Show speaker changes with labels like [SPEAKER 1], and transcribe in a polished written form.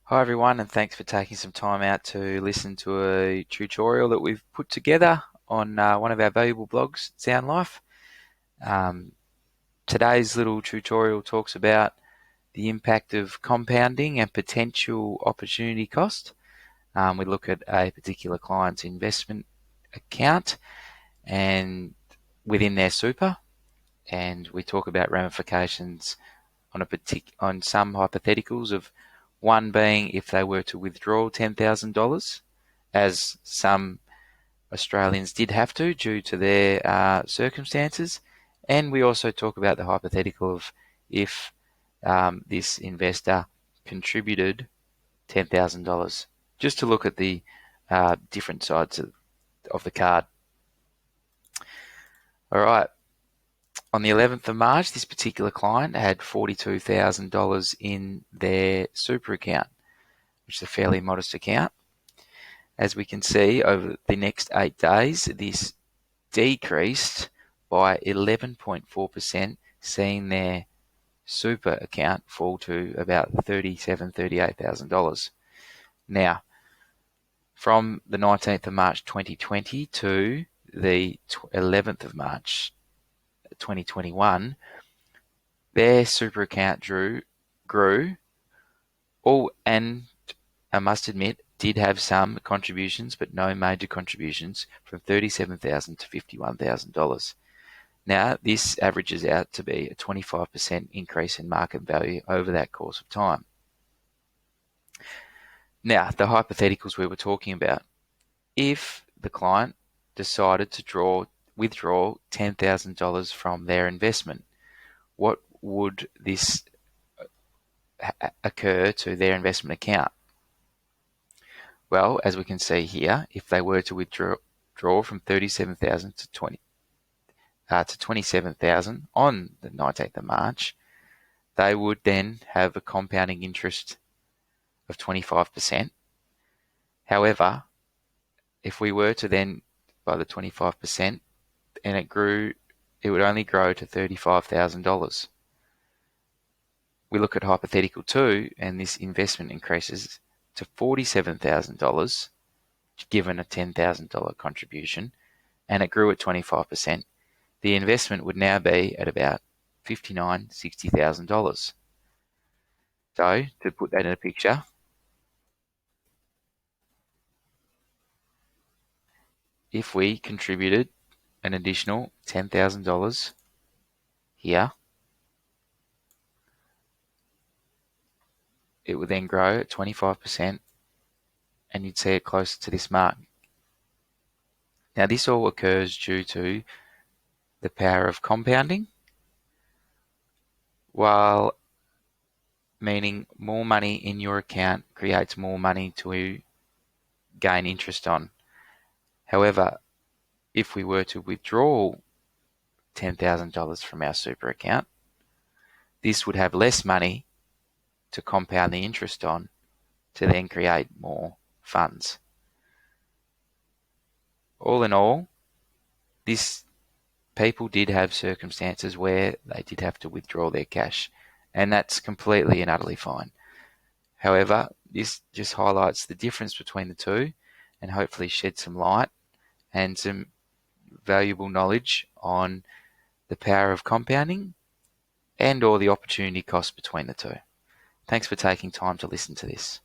[SPEAKER 1] Hi everyone, and thanks for taking some time out to listen to a tutorial that we've put together on one of our valuable blogs, Sound Life. Um, Today's little tutorial talks about the impact of compounding and potential opportunity cost. We look at a particular client's investment account and within their super, and we talk about ramifications on some hypotheticals of one being if they were to withdraw $10,000, as some Australians did have to due to their circumstances. And we also talk about the hypothetical of if this investor contributed $10,000, just to look at the different sides of the card. All right. On the 11th of March, this particular client had $42,000 in their super account, which is a fairly modest account. As we can see, over the next 8 days, this decreased by 11.4%, seeing their super account fall to about $37,000, $38,000. Now, from the 19th of March 2020 to the 11th of March 2021, their super account grew, and I must admit, did have some contributions, but no major contributions, from $37,000 to $51,000. Now, this averages out to be a 25% increase in market value over that course of time. Now, the hypotheticals we were talking about. If the client decided to withdraw $10,000 from their investment, what would this occur to their investment account? Well, as we can see here, if they were to withdraw from 37,000 to 27,000 on the 19th of March, they would then have a compounding interest of 25%. However, if we were to then, by the 25%, and it would only grow to $35,000. We look at hypothetical 2, and this investment increases to $47,000, given a $10,000 contribution, and it grew at 25%. The investment would now be at about $59,000, $60,000. So, to put that in a picture, if we contributed an additional $10,000 here, it would then grow at 25%, and you'd see it closer to this mark. Now, this all occurs due to the power of compounding, while meaning more money in your account creates more money to gain interest on. However, if we were to withdraw $10,000 from our super account, this would have less money to compound the interest on to then create more funds. All in all, people did have circumstances where they did have to withdraw their cash, and that's completely and utterly fine. However, this just highlights the difference between the two and hopefully shed some light and some valuable knowledge on the power of compounding and or the opportunity cost between the two. Thanks for taking time to listen to this.